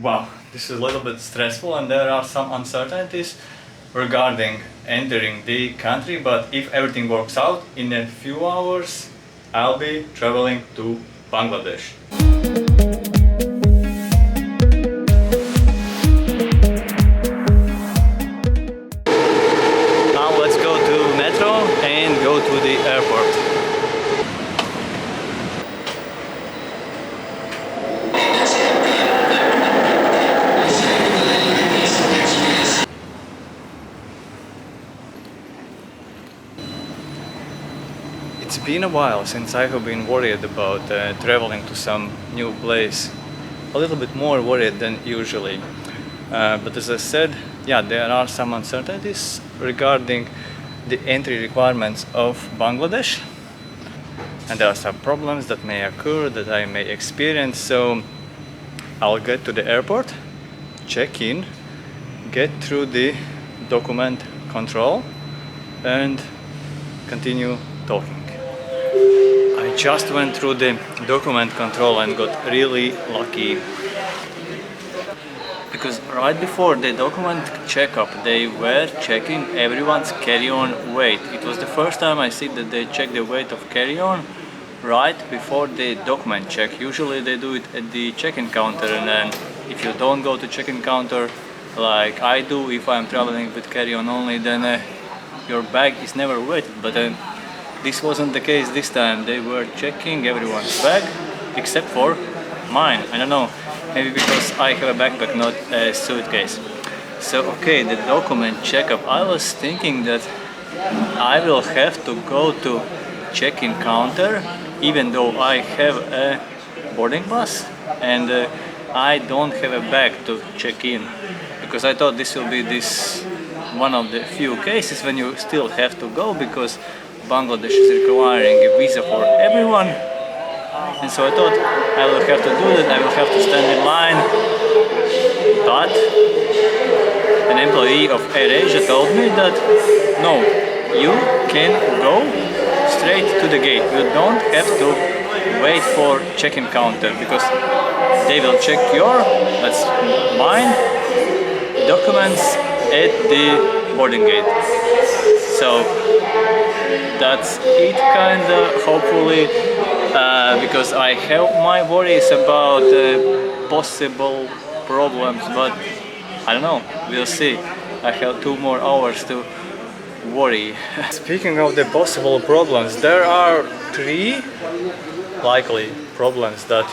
Wow, this is a little bit stressful and there are some uncertainties regarding entering the country, but if everything works out, in a few hours I'll be traveling to Bangladesh. Now let's go to metro and go to the airport. It's been a while since I have been worried about traveling to some new place. A little bit more worried than usually. But as I said, yeah, there are some uncertainties regarding the entry requirements of Bangladesh. And there are some problems that may occur, that I may experience. So I'll get to the airport, check in, get through the document control and continue talking. I just went through the document control and got really lucky. Because right before the document checkup, they were checking everyone's carry-on weight. It was the first time I see that they check the weight of carry-on right before the document check. Usually they do it at the check-in counter, and then if you don't go to check-in counter like I do if I'm traveling with carry-on only, then your bag is never weighted. But this wasn't the case this time. They were checking everyone's bag except for mine. I don't know, maybe because I have a backpack, not a suitcase. So okay, the document checkup. I was thinking that I will have to go to check-in counter even though I have a boarding pass and I don't have a bag to check in, because I thought this will be one of the few cases when you still have to go, because Bangladesh is requiring a visa for everyone. And so I thought I will have to do that, I will have to stand in line. But an employee of AirAsia told me that no, you can go straight to the gate. You don't have to wait for check-in counter, because they will check that's mine, documents at the boarding gate. So that's it, kinda, hopefully, because I have my worries about possible problems, but I don't know, we'll see. I have 2 more hours to worry. Speaking of the possible problems, there are 3 likely problems that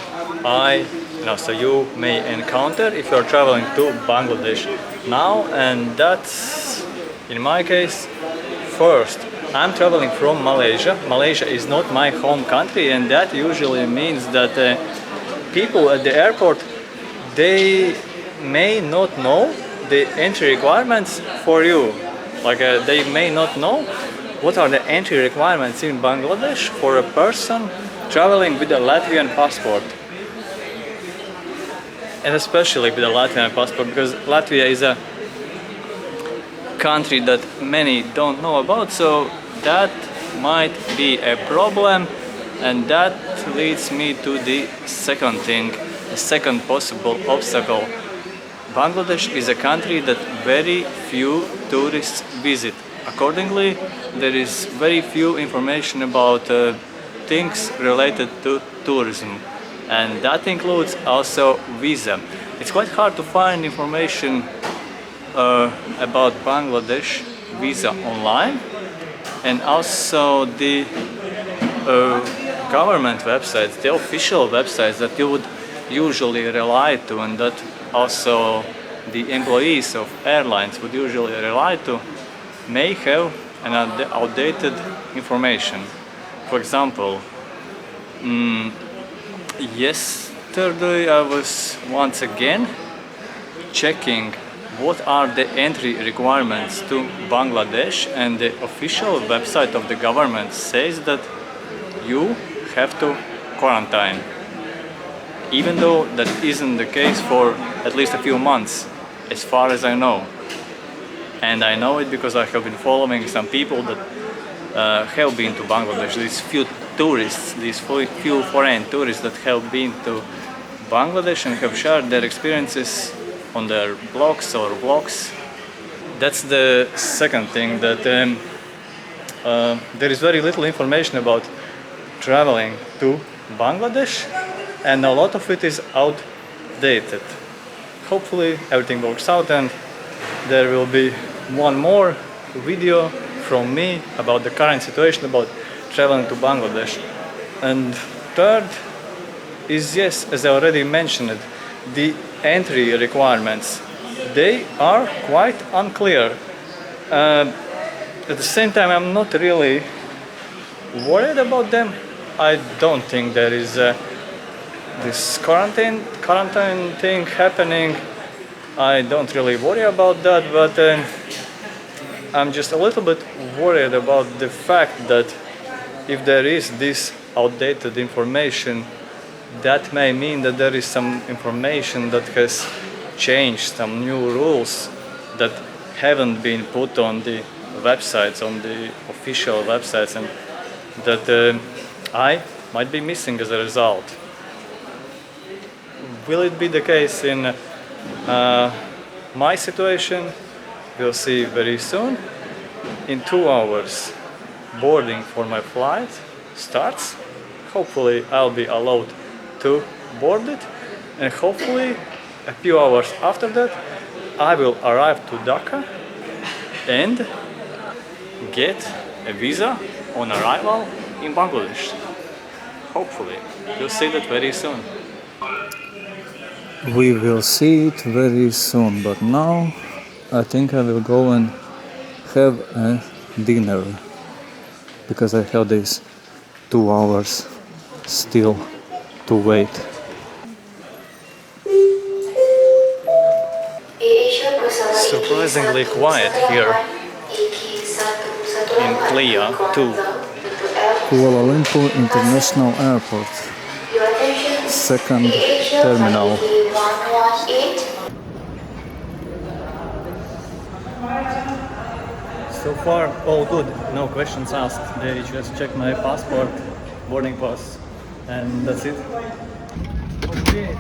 so you may encounter if you're traveling to Bangladesh now, and that's, in my case, first, I'm traveling from Malaysia. Malaysia is not my home country, and that usually means that people at the airport, they may not know the entry requirements for you. Like they may not know what are the entry requirements in Bangladesh for a person traveling with a Latvian passport. And especially with a Latvian passport, because Latvia is a country that many don't know about, so that might be a problem. And that leads me to the second thing, the second possible obstacle. Bangladesh is a country that very few tourists visit. Accordingly, there is very few information about things related to tourism, and that includes also visa. It's quite hard to find information about Bangladesh visa online, and also the government websites, the official websites that you would usually rely to, and that also the employees of airlines would usually rely to, may have an outdated information. For example, yesterday I was once again checking what are the entry requirements to Bangladesh, and the official website of the government says that you have to quarantine, even though that isn't the case for at least a few months, as far as I know. And I know it because I have been following some people that have been to Bangladesh, these few tourists, these few foreign tourists that have been to Bangladesh and have shared their experiences on their blogs or vlogs. That's the second thing, that there is very little information about traveling to Bangladesh, and a lot of it is outdated. Hopefully everything works out and there will be one more video from me about the current situation about traveling to Bangladesh. And third is, yes, as I already mentioned, the entry requirements. They are quite unclear. At the same time, I'm not really worried about them. I don't think there is this quarantine thing happening. I don't really worry about that, but I'm just a little bit worried about the fact that if there is this outdated information, that may mean that there is some information that has changed, some new rules that haven't been put on the websites, on the official websites, and that I might be missing as a result. Will it be the case in my situation? We'll see very soon. In 2 hours, boarding for my flight starts. Hopefully I'll be allowed to board it, and hopefully a few hours after that I will arrive to Dhaka and get a visa on arrival in Bangladesh. Hopefully. We'll see that very soon. We will see it very soon, but now I think I will go and have a dinner, because I have these 2 hours still to wait. Surprisingly quiet here in Klia too. Kuala Lumpur International Airport, second terminal. So far all good, no questions asked. They just checked my passport, boarding pass, and that's it. Okay.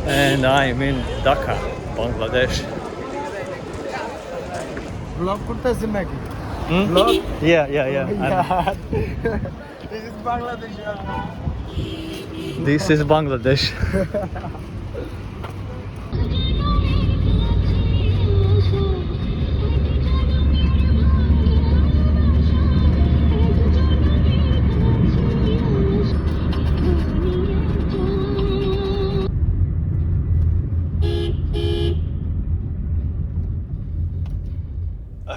And I'm in Dhaka, Bangladesh. Vlog করতেছেন নাকি? Vlog? Yeah. This is Bangladesh. This is Bangladesh.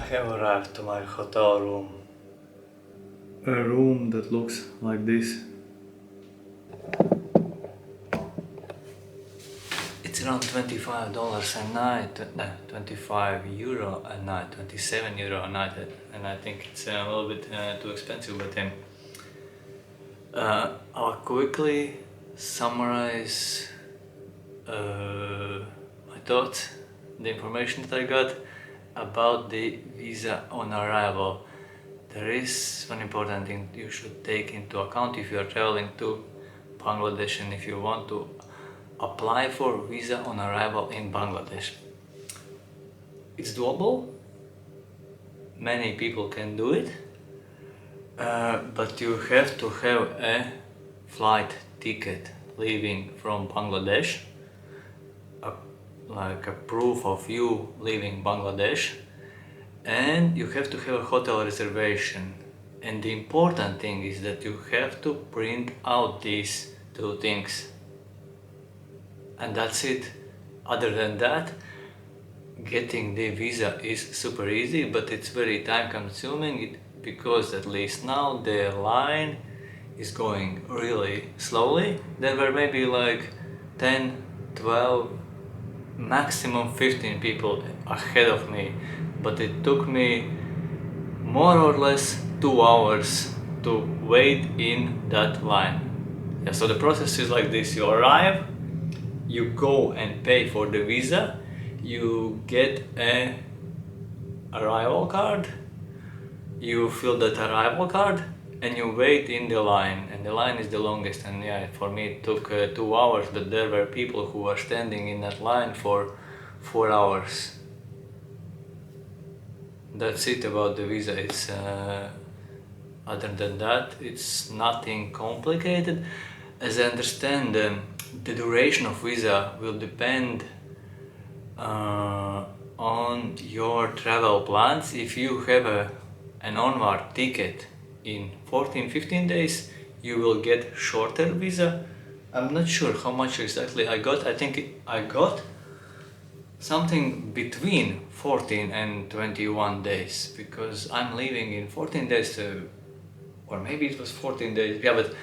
I have arrived to my hotel room. A room that looks like this. It's around $25 a night, no, 25 euro a night, 27 euro a night, and I think it's a little bit too expensive, but I'll quickly summarize my thoughts, the information that I got about the visa on arrival. There is one important thing you should take into account if you are traveling to Bangladesh and if you want to apply for visa on arrival in Bangladesh. It's doable, many people can do it, but you have to have a flight ticket leaving from Bangladesh, like a proof of you leaving Bangladesh, and you have to have a hotel reservation. And the important thing is that you have to print out these two things, and that's it. Other than that, getting the visa is super easy, but it's very time consuming because at least now the line is going really slowly. There were maybe like 10, 12, maximum 15 people ahead of me, but it took me more or less 2 hours to wait in that line. Yeah, so the process is like this: you arrive, you go and pay for the visa, you get a arrival card, you fill that arrival card, and you wait in the line, and the line is the longest. And yeah, for me it took 2 hours, but there were people who were standing in that line for 4 hours. That's it about the visa. It's other than that, it's nothing complicated. As I understand, the duration of visa will depend on your travel plans. If you have an onward ticket in 14-15 days, you will get shorter visa. I'm not sure how much exactly I got. I think I got something between 14 and 21 days, because I'm leaving in 14 days, or maybe it was 14 days. Yeah, but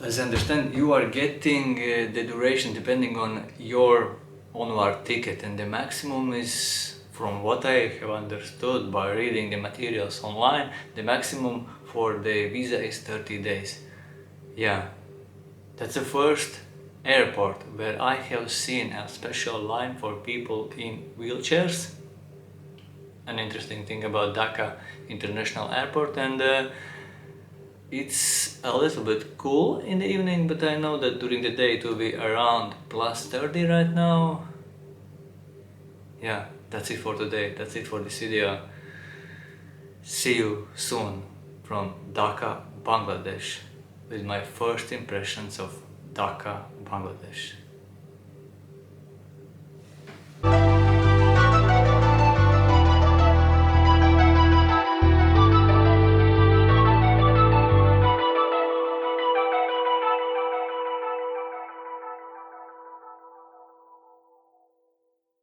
as I understand, you are getting the duration depending on your onward ticket, and the maximum is, from what I have understood by reading the materials online, the maximum for the visa is 30 days. Yeah, that's the first airport where I have seen a special line for people in wheelchairs. An interesting thing about Dhaka International Airport, and it's a little bit cool in the evening, but I know that during the day it will be around plus 30 right now. Yeah, that's it for today. That's it for this video. See you soon from Dhaka, Bangladesh, with my first impressions of Dhaka, Bangladesh.